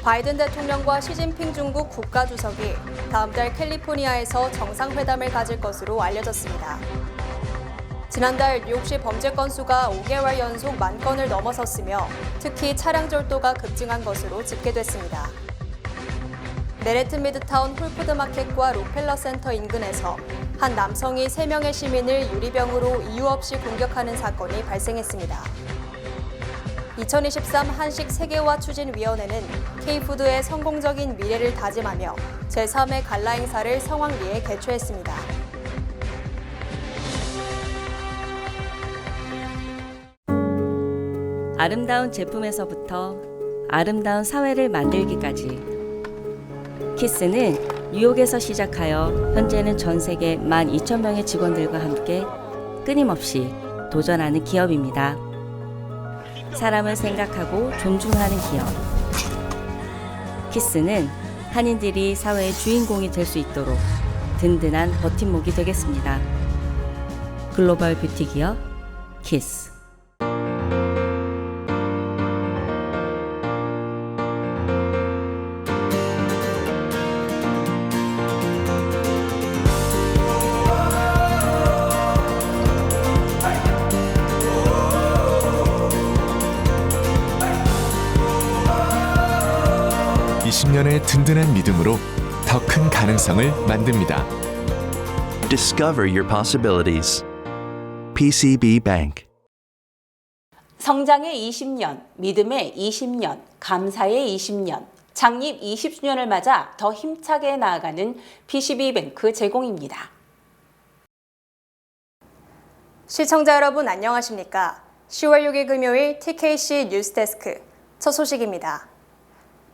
바이든 대통령과 시진핑 중국 국가주석이 다음 달 캘리포니아에서 정상회담을 가질 것으로 알려졌습니다. 지난달 뉴욕시 범죄 건수가 5개월 연속 10,000건을 넘어섰으며 특히 차량 절도가 급증한 것으로 집계됐습니다. 맨해튼 미드타운 홀푸드마켓과 록펠러 센터 인근에서 한 남성이 3명의 시민을 유리병으로 이유 없이 공격하는 사건이 발생했습니다. 2023 한식 세계화 추진위원회는 K푸드의 성공적인 미래를 다짐하며 제3회 갈라 행사를 성황리에 개최했습니다. 아름다운 제품에서부터 아름다운 사회를 만들기까지 키스는 뉴욕에서 시작하여 현재는 전 세계 12,000명의 직원들과 함께 끊임없이 도전하는 기업입니다. 사람을 생각하고 존중하는 기업. 키스는 한인들이 사회의 주인공이 될 수 있도록 든든한 버팀목이 되겠습니다. 글로벌 뷰티 기업 키스. (20년의) 든든한 믿음으로 더 큰 가능성을 만듭니다. Discover your possibilities. PCB Bank. 성장의 20년, 믿음의 20년, 감사의 20년, 창립 20주년을 맞아 더 힘차게 나아가는 PCB뱅크 제공입니다. 시청자 여러분 안녕하십니까? 10월 6일 금요일 TKC 뉴스데스크 첫 소식입니다.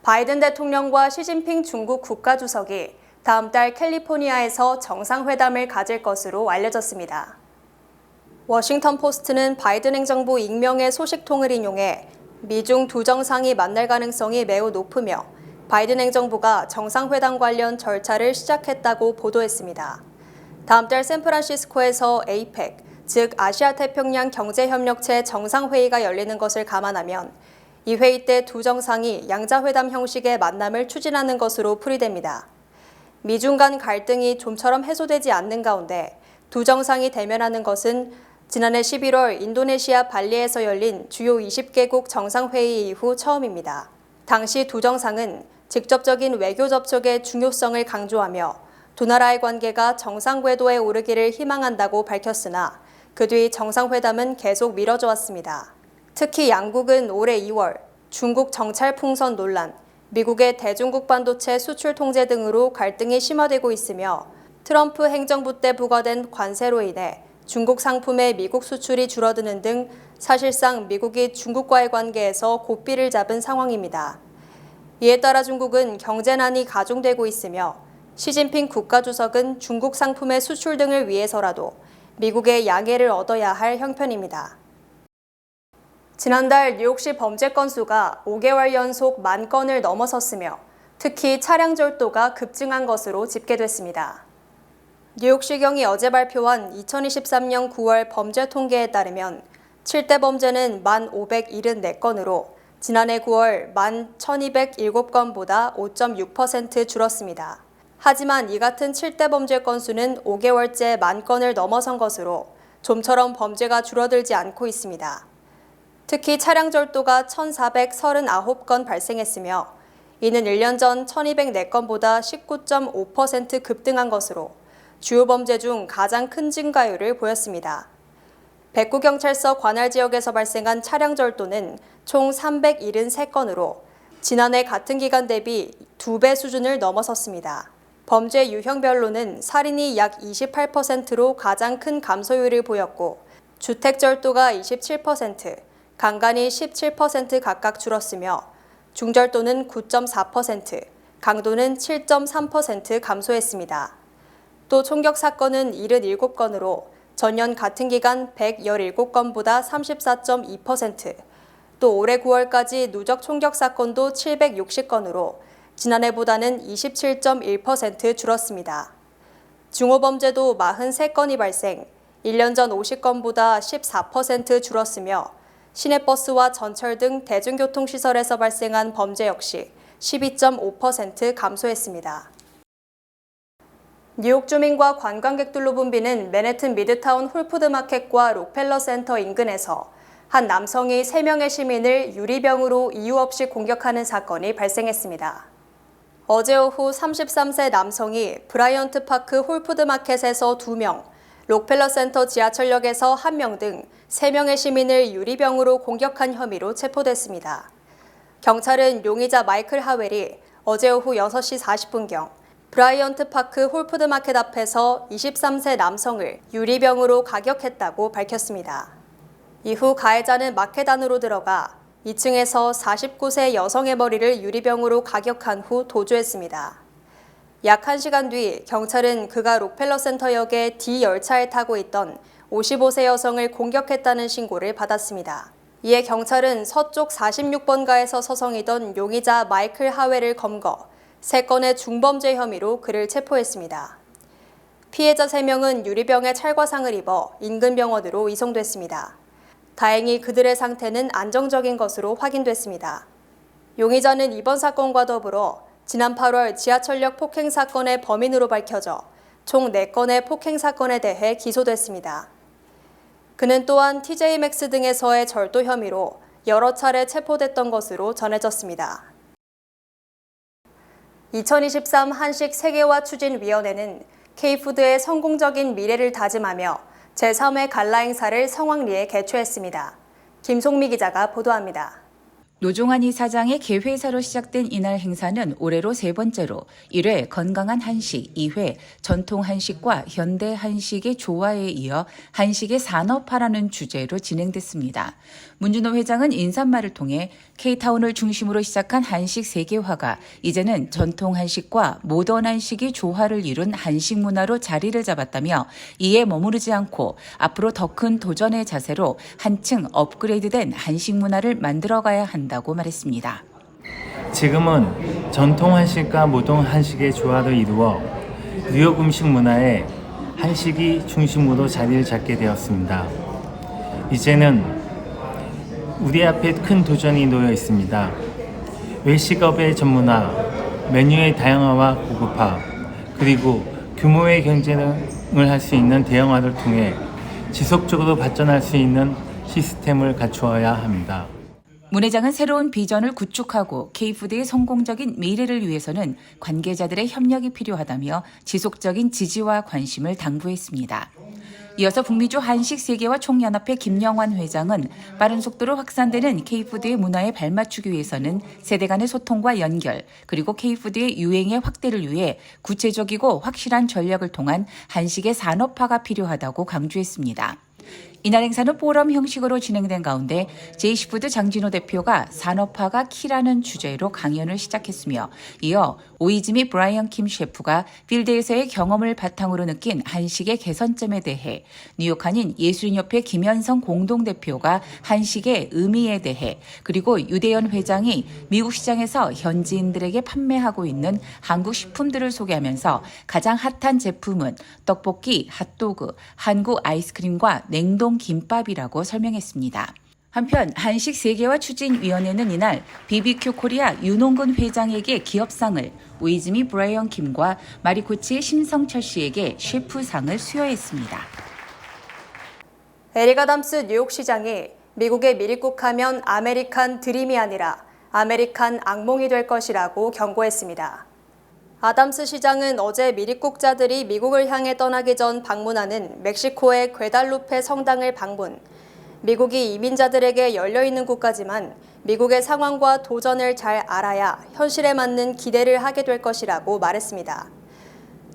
바이든 대통령과 시진핑 중국 국가주석이 다음 달 캘리포니아에서 정상회담을 가질 것으로 알려졌습니다. 워싱턴 포스트는 바이든 행정부 익명의 소식통을 인용해 미중 두 정상이 만날 가능성이 매우 높으며 바이든 행정부가 정상회담 관련 절차를 시작했다고 보도했습니다. 다음 달 샌프란시스코에서 APEC, 즉 아시아태평양 경제협력체 정상회의가 열리는 것을 감안하면 이 회의 때 두 정상이 양자회담 형식의 만남을 추진하는 것으로 풀이됩니다. 미중 간 갈등이 좀처럼 해소되지 않는 가운데 두 정상이 대면하는 것은 지난해 11월 인도네시아 발리에서 열린 주요 20개국 정상회의 이후 처음입니다. 당시 두 정상은 직접적인 외교 접촉의 중요성을 강조하며 두 나라의 관계가 정상 궤도에 오르기를 희망한다고 밝혔으나 그 뒤 정상회담은 계속 미뤄져 왔습니다. 특히 양국은 올해 2월 중국 정찰 풍선 논란, 미국의 대중국 반도체 수출 통제 등으로 갈등이 심화되고 있으며 트럼프 행정부 때 부과된 관세로 인해 중국 상품의 미국 수출이 줄어드는 등 사실상 미국이 중국과의 관계에서 고삐를 잡은 상황입니다. 이에 따라 중국은 경제난이 가중되고 있으며 시진핑 국가주석은 중국 상품의 수출 등을 위해서라도 미국의 양해를 얻어야 할 형편입니다. 지난달 뉴욕시 범죄 건수가 5개월 연속 10,000건을 넘어섰으며 특히 차량 절도가 급증한 것으로 집계됐습니다. 뉴욕시경이 어제 발표한 2023년 9월 범죄 통계에 따르면 7대 범죄는 1,574건으로 지난해 9월 11,207건보다 5.6% 줄었습니다. 하지만 이 같은 7대 범죄 건수는 5개월째 10,000건을 넘어선 것으로 좀처럼 범죄가 줄어들지 않고 있습니다. 특히 차량 절도가 1,439건 발생했으며 이는 1년 전 1,204건보다 19.5% 급등한 것으로 주요 범죄 중 가장 큰 증가율을 보였습니다. 백구경찰서 관할 지역에서 발생한 차량 절도는 총 373건으로 지난해 같은 기간 대비 2배 수준을 넘어섰습니다. 범죄 유형별로는 살인이 약 28%로 가장 큰 감소율을 보였고 주택 절도가 27%, 강간이 17% 각각 줄었으며 중절도는 9.4%, 강도는 7.3% 감소했습니다. 또 총격 사건은 77건으로 전년 같은 기간 117건보다 34.2%, 또 올해 9월까지 누적 총격 사건도 760건으로 지난해보다는 27.1% 줄었습니다. 중호범죄도 43건이 발생, 1년 전 50건보다 14% 줄었으며 시내버스와 전철 등 대중교통시설에서 발생한 범죄 역시 12.5% 감소했습니다. 뉴욕 주민과 관광객들로 붐비는 맨해튼 미드타운 홀푸드마켓과 록펠러 센터 인근에서 한 남성이 3명의 시민을 유리병으로 이유 없이 공격하는 사건이 발생했습니다. 어제 오후 33세 남성이 브라이언트 파크 홀푸드마켓에서 2명, 록펠러 센터 지하철역에서 1명 등 3명의 시민을 유리병으로 공격한 혐의로 체포됐습니다. 경찰은 용의자 마이클 하웰이 어제 오후 6시 40분경 브라이언트 파크 홀푸드마켓 앞에서 23세 남성을 유리병으로 가격했다고 밝혔습니다. 이후 가해자는 마켓 안으로 들어가 2층에서 49세 여성의 머리를 유리병으로 가격한 후 도주했습니다. 약 1시간 뒤 경찰은 그가 록펠러 센터역의 D 열차에 타고 있던 55세 여성을 공격했다는 신고를 받았습니다. 이에 경찰은 서쪽 46번가에서 서성이던 용의자 마이클 하웰을 검거, 3건의 중범죄 혐의로 그를 체포했습니다. 피해자 3명은 유리병에 찰과상을 입어 인근 병원으로 이송됐습니다. 다행히 그들의 상태는 안정적인 것으로 확인됐습니다. 용의자는 이번 사건과 더불어 지난 8월 지하철역 폭행 사건의 범인으로 밝혀져 총 4건의 폭행 사건에 대해 기소됐습니다. 그는 또한 TJ맥스 등에서의 절도 혐의로 여러 차례 체포됐던 것으로 전해졌습니다. 2023 한식 세계화 추진위원회는 K푸드의 성공적인 미래를 다짐하며 제3회 갈라 행사를 성황리에 개최했습니다. 김송미 기자가 보도합니다. 노종환 이사장의 개회사로 시작된 이날 행사는 올해로 3번째로 1회 건강한 한식, 2회 전통 한식과 현대 한식의 조화에 이어 한식의 산업화라는 주제로 진행됐습니다. 문준호 회장은 인사말을 통해 K타운을 중심으로 시작한 한식 세계화가 이제는 전통 한식과 모던 한식이 조화를 이룬 한식 문화로 자리를 잡았다며 이에 머무르지 않고 앞으로 더 큰 도전의 자세로 한층 업그레이드된 한식 문화를 만들어가야 한다고 말했습니다. 지금은 전통 한식과 모던 한식의 조화를 이루어 뉴욕 음식 문화에 한식이 중심으로 자리를 잡게 되었습니다. 이제는 우리 앞에 큰 도전이 놓여 있습니다. 외식업의 전문화, 메뉴의 다양화와 고급화, 그리고 규모의 경쟁을 할 수 있는 대형화를 통해 지속적으로 발전할 수 있는 시스템을 갖추어야 합니다. 문 회장은 새로운 비전을 구축하고 K푸드의 성공적인 미래를 위해서는 관계자들의 협력이 필요하다며 지속적인 지지와 관심을 당부했습니다. 이어서 북미주 한식세계화 총연합회 김영환 회장은 빠른 속도로 확산되는 K푸드의 문화에 발맞추기 위해서는 세대 간의 소통과 연결, 그리고 K푸드의 유행의 확대를 위해 구체적이고 확실한 전략을 통한 한식의 산업화가 필요하다고 강조했습니다. 이날 행사는 포럼 형식으로 진행된 가운데 제이시푸드 장진호 대표가 산업화가 키라는 주제로 강연을 시작했으며 이어 오이즈미 브라이언 킴 셰프가 필드에서의 경험을 바탕으로 느낀 한식의 개선점에 대해 뉴욕 한인 예술인협회 김현성 공동대표가 한식의 의미에 대해 그리고 유대연 회장이 미국 시장에서 현지인들에게 판매하고 있는 한국 식품들을 소개하면서 가장 핫한 제품은 떡볶이, 핫도그, 한국 아이스크림과 냉동 김밥이라고 설명했습니다. 한편 한식세계화 추진위원회는 이날 BBQ 코리아 윤홍근 회장에게 기업상을, 오이즈미 브라이언 킴과 마리코치의 심성철 씨에게 셰프상을 수여했습니다. 에릭 아담스 뉴욕시장이 미국의 미립국하면 아메리칸 드림이 아니라 아메리칸 악몽이 될 것이라고 경고했습니다. 아담스 시장은 어제 미립국자들이 미국을 향해 떠나기 전 방문하는 멕시코의 괴달루페 성당을 방문, 미국이 이민자들에게 열려있는 국가지만 미국의 상황과 도전을 잘 알아야 현실에 맞는 기대를 하게 될 것이라고 말했습니다.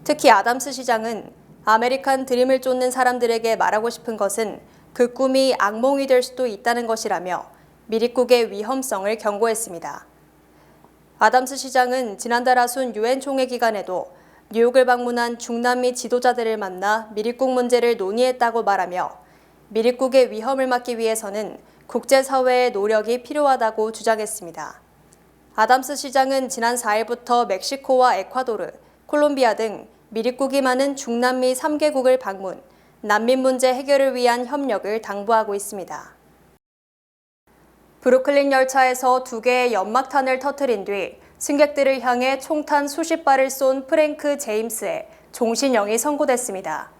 특히 아담스 시장은 아메리칸 드림을 쫓는 사람들에게 말하고 싶은 것은 그 꿈이 악몽이 될 수도 있다는 것이라며 미립국의 위험성을 경고했습니다. 아담스 시장은 지난달 하순 유엔 총회 기간에도 뉴욕을 방문한 중남미 지도자들을 만나 미립국 문제를 논의했다고 말하며 미립국의 위험을 막기 위해서는 국제사회의 노력이 필요하다고 주장했습니다. 아담스 시장은 지난 4일부터 멕시코와 에콰도르, 콜롬비아 등 미립국이 많은 중남미 3개국을 방문, 난민 문제 해결을 위한 협력을 당부하고 있습니다. 브루클린 열차에서 2개의 연막탄을 터뜨린 뒤 승객들을 향해 총탄 수십 발을 쏜 프랭크 제임스의 종신형이 선고됐습니다.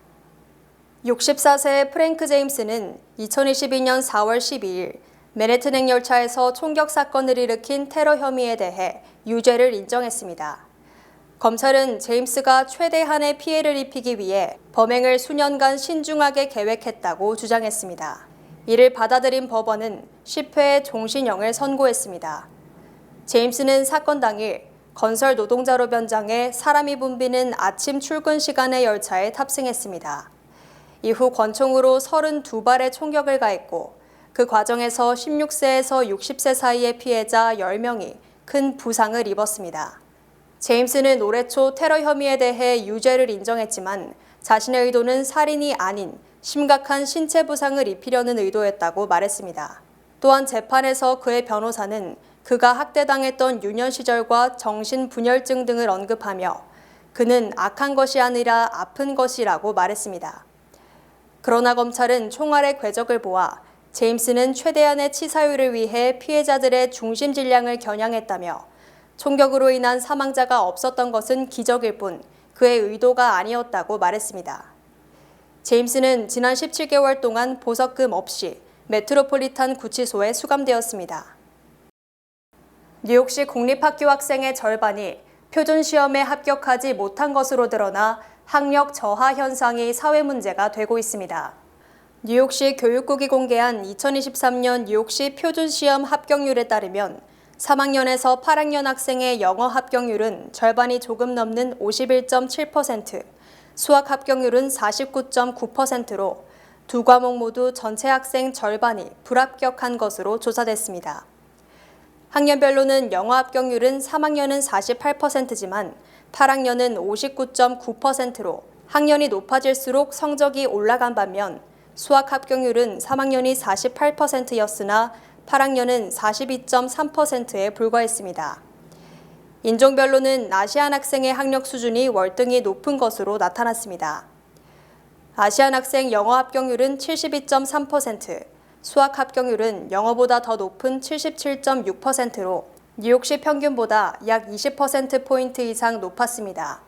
64세의 프랭크 제임스는 2022년 4월 12일 맨해튼 행열차에서 총격 사건을 일으킨 테러 혐의에 대해 유죄를 인정했습니다. 검찰은 제임스가 최대한의 피해를 입히기 위해 범행을 수년간 신중하게 계획했다고 주장했습니다. 이를 받아들인 법원은 10회의 종신형을 선고했습니다. 제임스는 사건 당일 건설 노동자로 변장해 사람이 붐비는 아침 출근 시간의 열차에 탑승했습니다. 이후 권총으로 32발의 총격을 가했고 그 과정에서 16세에서 60세 사이의 피해자 10명이 큰 부상을 입었습니다. 제임스는 올해 초 테러 혐의에 대해 유죄를 인정했지만 자신의 의도는 살인이 아닌 심각한 신체 부상을 입히려는 의도였다고 말했습니다. 또한 재판에서 그의 변호사는 그가 학대당했던 유년 시절과 정신분열증 등을 언급하며 그는 악한 것이 아니라 아픈 것이라고 말했습니다. 그러나 검찰은 총알의 궤적을 보아 제임스는 최대한의 치사율을 위해 피해자들의 중심 질량을 겨냥했다며 총격으로 인한 사망자가 없었던 것은 기적일 뿐 그의 의도가 아니었다고 말했습니다. 제임스는 지난 17개월 동안 보석금 없이 메트로폴리탄 구치소에 수감되었습니다. 뉴욕시 공립학교 학생의 절반이 표준시험에 합격하지 못한 것으로 드러나 학력 저하 현상이 사회 문제가 되고 있습니다. 뉴욕시 교육국이 공개한 2023년 뉴욕시 표준시험 합격률에 따르면 3학년에서 8학년 학생의 영어 합격률은 절반이 조금 넘는 51.7%, 수학 합격률은 49.9%로 두 과목 모두 전체 학생 절반이 불합격한 것으로 조사됐습니다. 학년별로는 영어 합격률은 3학년은 48%지만 8학년은 59.9%로 학년이 높아질수록 성적이 올라간 반면 수학 합격률은 3학년이 48%였으나 8학년은 42.3%에 불과했습니다. 인종별로는 아시안 학생의 학력 수준이 월등히 높은 것으로 나타났습니다. 아시안 학생 영어 합격률은 72.3%, 수학 합격률은 영어보다 더 높은 77.6%로 뉴욕시 평균보다 약 20%포인트 이상 높았습니다.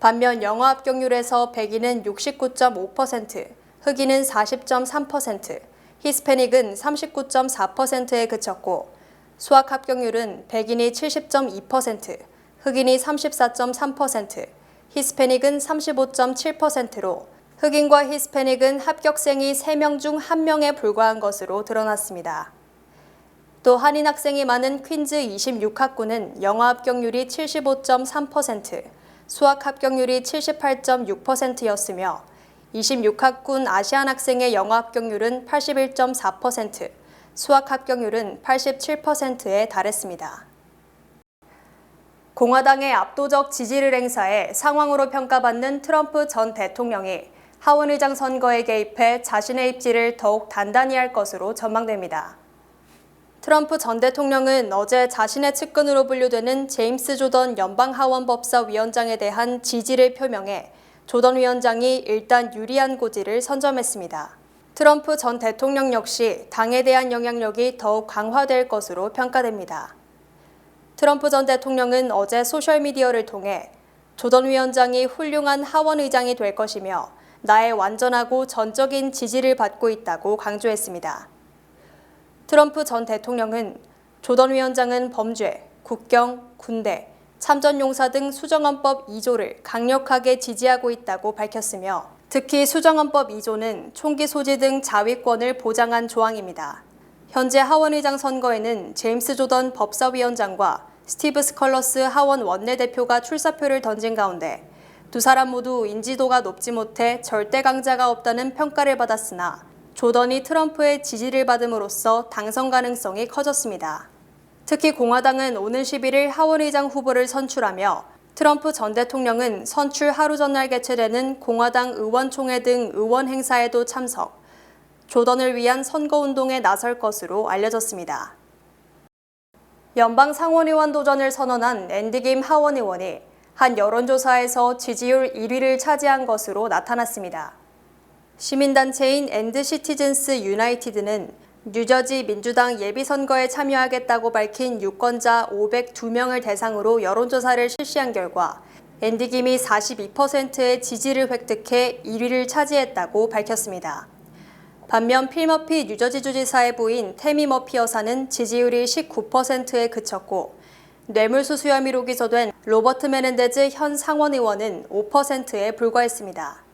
반면 영어 합격률에서 백인은 69.5%, 흑인은 40.3%, 히스패닉은 39.4%에 그쳤고 수학 합격률은 백인이 70.2%, 흑인이 34.3%, 히스패닉은 35.7%로 흑인과 히스패닉은 합격생이 3명 중 1명에 불과한 것으로 드러났습니다. 또 한인 학생이 많은 퀸즈 26학구는 영어 합격률이 75.3%, 수학 합격률이 78.6%였으며 26학군 아시안 학생의 영어 합격률은 81.4%, 수학 합격률은 87%에 달했습니다. 공화당의 압도적 지지를 행사해 상황으로 평가받는 트럼프 전 대통령이 하원의장 선거에 개입해 자신의 입지를 더욱 단단히 할 것으로 전망됩니다. 트럼프 전 대통령은 어제 자신의 측근으로 분류되는 제임스 조던 연방하원법사위원장에 대한 지지를 표명해 조던 위원장이 일단 유리한 고지를 선점했습니다. 트럼프 전 대통령 역시 당에 대한 영향력이 더욱 강화될 것으로 평가됩니다. 트럼프 전 대통령은 어제 소셜미디어를 통해 조던 위원장이 훌륭한 하원의장이 될 것이며 나의 완전하고 전적인 지지를 받고 있다고 강조했습니다. 트럼프 전 대통령은 조던 위원장은 범죄, 국경, 군대, 참전용사 등 수정헌법 2조를 강력하게 지지하고 있다고 밝혔으며 특히 수정헌법 2조는 총기 소지 등 자위권을 보장한 조항입니다. 현재 하원의장 선거에는 제임스 조던 법사위원장과 스티브 스컬러스 하원 원내대표가 출사표를 던진 가운데 두 사람 모두 인지도가 높지 못해 절대 강자가 없다는 평가를 받았으나 조던이 트럼프의 지지를 받음으로써 당선 가능성이 커졌습니다. 특히 공화당은 오는 11일 하원의장 후보를 선출하며 트럼프 전 대통령은 선출 하루 전날 개최되는 공화당 의원총회 등 의원 행사에도 참석, 조던을 위한 선거운동에 나설 것으로 알려졌습니다. 연방 상원의원 도전을 선언한 앤디 김 하원의원이 한 여론조사에서 지지율 1위를 차지한 것으로 나타났습니다. 시민단체인 엔드 시티즌스 유나이티드는 뉴저지 민주당 예비선거에 참여하겠다고 밝힌 유권자 502명을 대상으로 여론조사를 실시한 결과 앤디 김이 42%의 지지를 획득해 1위를 차지했다고 밝혔습니다. 반면 필 머피 뉴저지 주지사의 부인 태미 머피 여사는 지지율이 19%에 그쳤고 뇌물수수 혐의로 기소된 로버트 메넨데즈 현 상원의원은 5%에 불과했습니다.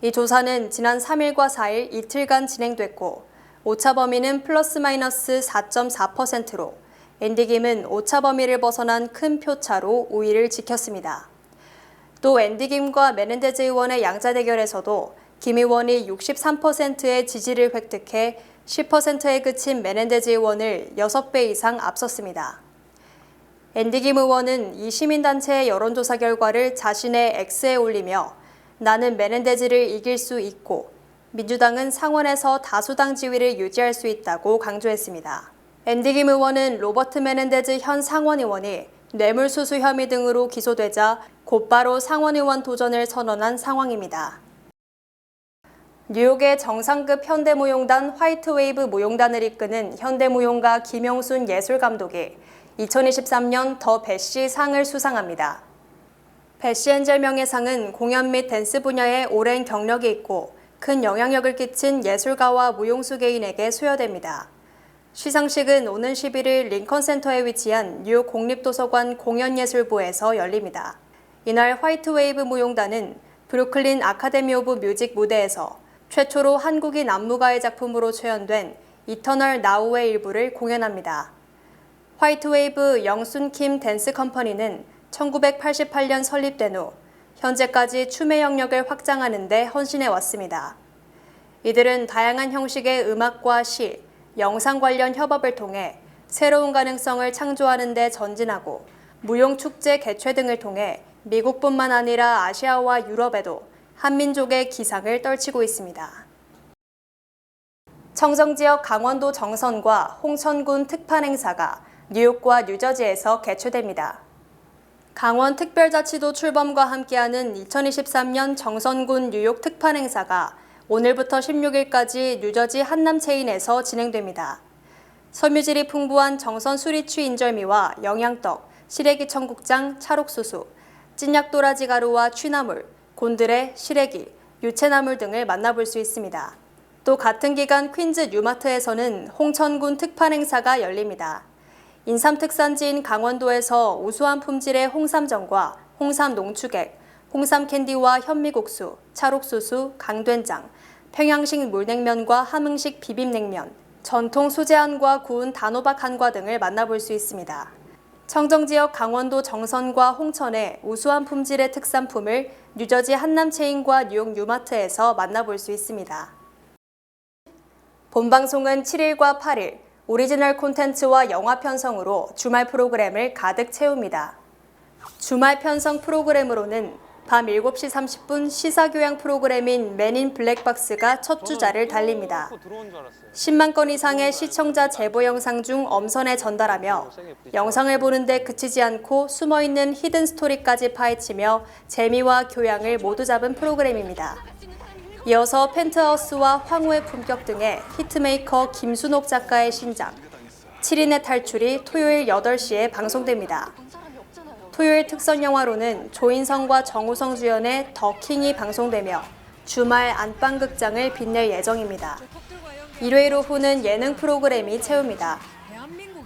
이 조사는 지난 3일과 4일 이틀간 진행됐고 오차 범위는 플러스 마이너스 4.4%로 앤디 김은 오차 범위를 벗어난 큰 표차로 우위를 지켰습니다. 또 앤디 김과 메넨데즈 의원의 양자 대결에서도 김 의원이 63%의 지지를 획득해 10%에 그친 메넨데즈 의원을 6배 이상 앞섰습니다. 앤디 김 의원은 이 시민단체의 여론조사 결과를 자신의 X에 올리며 나는 메넨데즈를 이길 수 있고 민주당은 상원에서 다수당 지위를 유지할 수 있다고 강조했습니다. 앤디 김 의원은 로버트 메넨데즈 현 상원의원이 뇌물수수 혐의 등으로 기소되자 곧바로 상원의원 도전을 선언한 상황입니다. 뉴욕의 정상급 현대무용단 화이트웨이브 무용단을 이끄는 현대무용가 김용순 예술감독이 2023년 더 배시 상을 수상합니다. 배시 엔젤 명예상은 공연 및 댄스 분야에 오랜 경력이 있고 큰 영향력을 끼친 예술가와 무용수 개인에게 수여됩니다. 시상식은 오는 11일 링컨센터에 위치한 뉴욕 공립도서관 공연예술부에서 열립니다. 이날 화이트웨이브 무용단은 브루클린 아카데미 오브 뮤직 무대에서 최초로 한국인 안무가의 작품으로 초연된 이터널 나우의 일부를 공연합니다. 화이트웨이브 영순킴 댄스 컴퍼니는 1988년 설립된 후 현재까지 춤의 영역을 확장하는 데 헌신해 왔습니다. 이들은 다양한 형식의 음악과 시, 영상 관련 협업을 통해 새로운 가능성을 창조하는 데 전진하고 무용축제 개최 등을 통해 미국뿐만 아니라 아시아와 유럽에도 한민족의 기상을 떨치고 있습니다. 청정지역 강원도 정선과 홍천군 특판 행사가 뉴욕과 뉴저지에서 개최됩니다. 강원특별자치도 출범과 함께하는 2023년 정선군 뉴욕 특판 행사가 오늘부터 16일까지 뉴저지 한남체인에서 진행됩니다. 섬유질이 풍부한 정선 수리추 인절미와 영양떡, 시래기 청국장, 찰옥수수, 찐약도라지 가루와 취나물, 곤드레, 시래기, 유채나물 등을 만나볼 수 있습니다. 또 같은 기간 퀸즈 뉴마트에서는 홍천군 특판 행사가 열립니다. 인삼 특산지인 강원도에서 우수한 품질의 홍삼전과 홍삼 농축액, 홍삼 캔디와 현미국수, 찰옥수수, 강된장, 평양식 물냉면과 함흥식 비빔냉면, 전통 수제한과 구운 단호박 한과 등을 만나볼 수 있습니다. 청정지역 강원도 정선과 홍천의 우수한 품질의 특산품을 뉴저지 한남체인과 뉴욕 뉴마트에서 만나볼 수 있습니다. 본방송은 7일과 8일 오리지널 콘텐츠와 영화 편성으로 주말 프로그램을 가득 채웁니다. 주말 편성 프로그램으로는 밤 7시 30분 시사교양 프로그램인 맨인 블랙박스가 첫 주자를 달립니다. 10만 건 이상의 시청자 제보 영상 중 엄선해 전달하며 영상을 보는데 그치지 않고 숨어있는 히든 스토리까지 파헤치며 재미와 교양을 모두 잡은 프로그램입니다. 이어서 펜트하우스와 황후의 품격 등의 히트메이커 김순옥 작가의 신작 7인의 탈출이 토요일 8시에 방송됩니다. 토요일 특선 영화로는 조인성과 정우성 주연의 더 킹이 방송되며 주말 안방극장을 빛낼 예정입니다. 일요일 오후는 예능 프로그램이 채웁니다.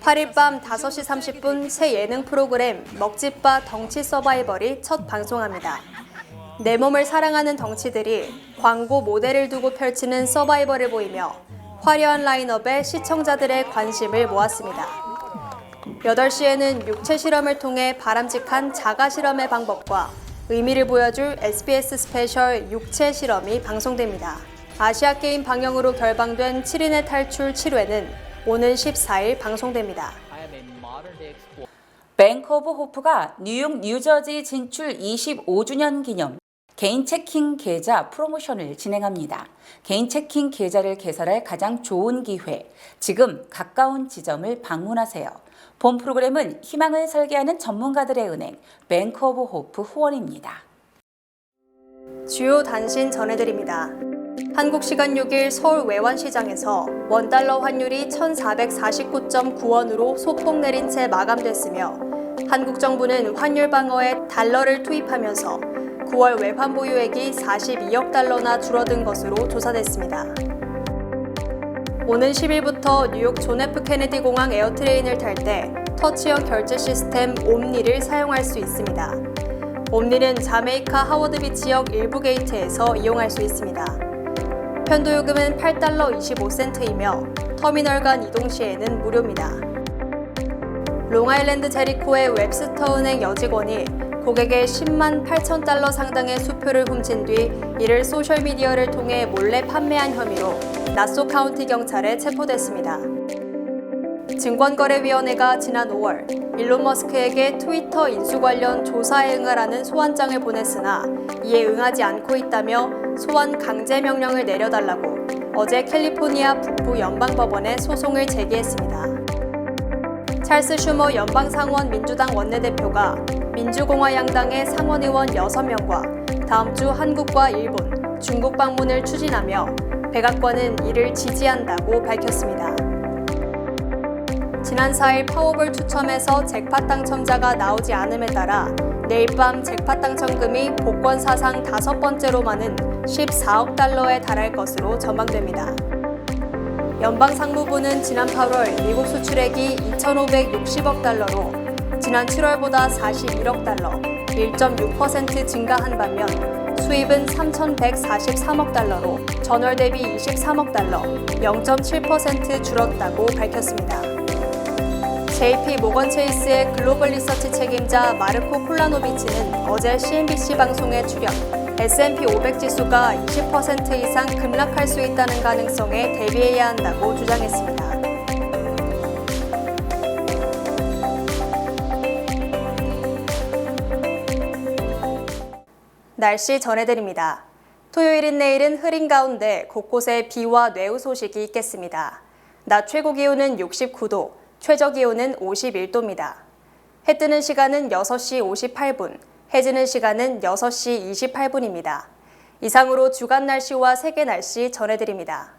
8일 밤 5시 30분 새 예능 프로그램 먹집바 덩치 서바이벌이 첫 방송합니다. 내 몸을 사랑하는 덩치들이 광고 모델을 두고 펼치는 서바이벌을 보이며 화려한 라인업에 시청자들의 관심을 모았습니다. 8시에는 육체 실험을 통해 바람직한 자가 실험의 방법과 의미를 보여줄 SBS 스페셜 육체 실험이 방송됩니다. 아시아게임 방영으로 결방된 7인의 탈출 7회는 오는 14일 방송됩니다. 뱅크 오브 호프가 뉴욕 뉴저지 진출 25주년 기념 개인 체킹 계좌 프로모션을 진행합니다. 개인 체킹 계좌를 개설할 가장 좋은 기회, 지금 가까운 지점을 방문하세요. 본 프로그램은 희망을 설계하는 전문가들의 은행, 뱅크 오브 호프 후원입니다. 주요 단신 전해드립니다. 한국 시간 6일 서울 외환시장에서 원달러 환율이 1,449.9원으로 소폭 내린 채 마감됐으며 한국 정부는 환율 방어에 달러를 투입하면서 9월 외환 보유액이 42억 달러나 줄어든 것으로 조사됐습니다. 오는 10일부터 뉴욕 존 F 케네디 공항 에어트레인을 탈 때 터치형 결제 시스템 옴니를 사용할 수 있습니다. 옴니는 자메이카 하워드 비치역 일부 게이트에서 이용할 수 있습니다. 편도요금은 8달러 25센트이며 터미널 간 이동 시에는 무료입니다. 롱아일랜드 제리코의 웹스터 은행 여직원이 고객의 10만 8천 달러 상당의 수표를 훔친 뒤 이를 소셜미디어를 통해 몰래 판매한 혐의로 나소 카운티 경찰에 체포됐습니다. 증권거래위원회가 지난 5월 일론 머스크에게 트위터 인수 관련 조사에 응하라는 소환장을 보냈으나 이에 응하지 않고 있다며 소환 강제 명령을 내려달라고 어제 캘리포니아 북부 연방법원에 소송을 제기했습니다. 찰스 슈머 연방상원 민주당 원내대표가 민주공화 양당의 상원의원 6명과 다음 주 한국과 일본, 중국 방문을 추진하며 백악관은 이를 지지한다고 밝혔습니다. 지난 4일 파워볼 추첨에서 잭팟 당첨자가 나오지 않음에 따라 내일 밤 잭팟 당첨금이 복권 사상 5번째로 많은 14억 달러에 달할 것으로 전망됩니다. 연방상무부는 지난 8월 미국 수출액이 2,560억 달러로 지난 7월보다 41억 달러, 1.6% 증가한 반면 수입은 3,143억 달러로 전월 대비 23억 달러, 0.7% 줄었다고 밝혔습니다. JP 모건 체이스의 글로벌 리서치 책임자 마르코 콜라노비치는 어제 CNBC 방송에 출연, S&P 500 지수가 20% 이상 급락할 수 있다는 가능성에 대비해야 한다고 주장했습니다. 날씨 전해드립니다. 토요일인 내일은 흐린 가운데 곳곳에 비와 뇌우 소식이 있겠습니다. 낮 최고 기온은 69도, 최저 기온은 51도입니다. 해 뜨는 시간은 6시 58분, 해 지는 시간은 6시 28분입니다. 이상으로 주간 날씨와 세계 날씨 전해드립니다.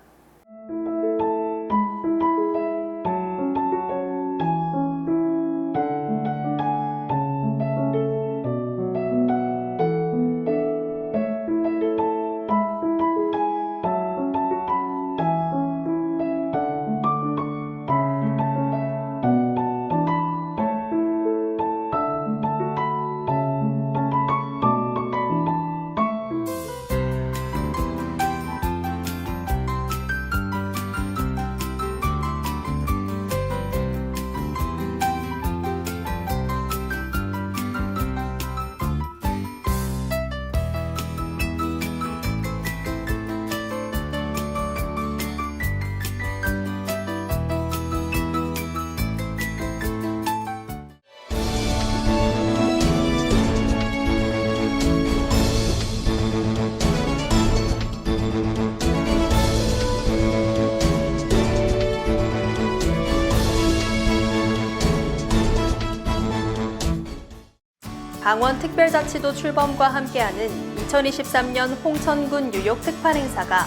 강원특별자치도 출범과 함께하는 2023년 홍천군 뉴욕 특판 행사가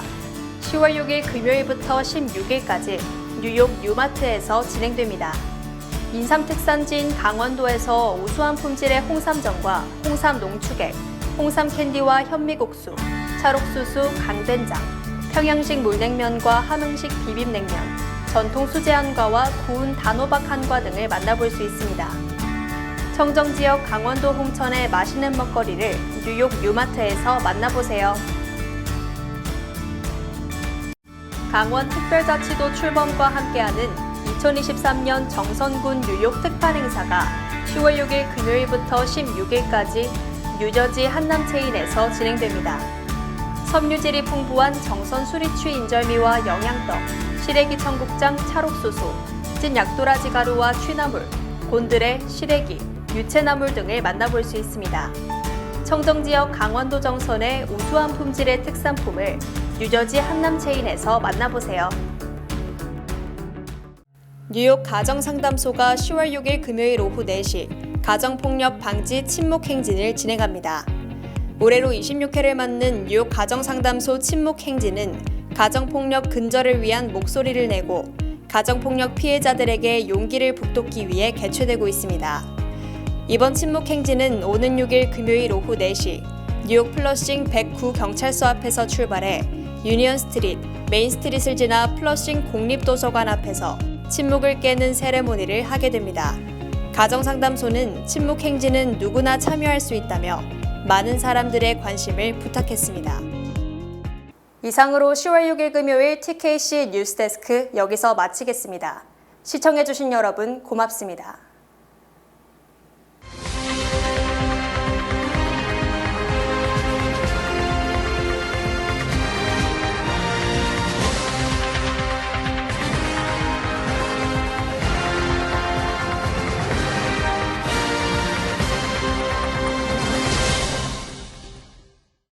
10월 6일 금요일부터 16일까지 뉴욕 뉴마트에서 진행됩니다. 인삼 특산지인 강원도에서 우수한 품질의 홍삼정과 홍삼 농축액, 홍삼 캔디와 현미국수, 찰옥수수, 강된장, 평양식 물냉면과 함흥식 비빔냉면, 전통 수제 한과와 구운 단호박 한과 등을 만나볼 수 있습니다. 청정지역 강원도 홍천의 맛있는 먹거리를 뉴욕 뉴마트에서 만나보세요. 강원특별자치도 출범과 함께하는 2023년 정선군 뉴욕 특판 행사가 10월 6일 금요일부터 16일까지 뉴저지 한남체인에서 진행됩니다. 섬유질이 풍부한 정선 수리추 인절미와 영양떡, 시래기 청국장 찰옥수수, 찐 약도라지 가루와 취나물, 곤드레, 시래기, 유채나물 등을 만나볼 수 있습니다. 청정지역 강원도 정선의 우수한 품질의 특산품을 뉴저지 한남체인에서 만나보세요. 뉴욕 가정상담소가 10월 6일 금요일 오후 4시 가정폭력 방지 침묵 행진을 진행합니다. 올해로 26회를 맞는 뉴욕 가정상담소 침묵행진은 가정폭력 근절을 위한 목소리를 내고 가정폭력 피해자들에게 용기를 북돋기 위해 개최되고 있습니다. 이번 침묵행진은 오는 6일 금요일 오후 4시 뉴욕 플러싱 109 경찰서 앞에서 출발해 유니언 스트릿, 메인 스트릿을 지나 플러싱 공립도서관 앞에서 침묵을 깨는 세레모니를 하게 됩니다. 가정상담소는 침묵행진은 누구나 참여할 수 있다며 많은 사람들의 관심을 부탁했습니다. 이상으로 10월 6일 금요일 TKC 뉴스데스크 여기서 마치겠습니다. 시청해주신 여러분 고맙습니다.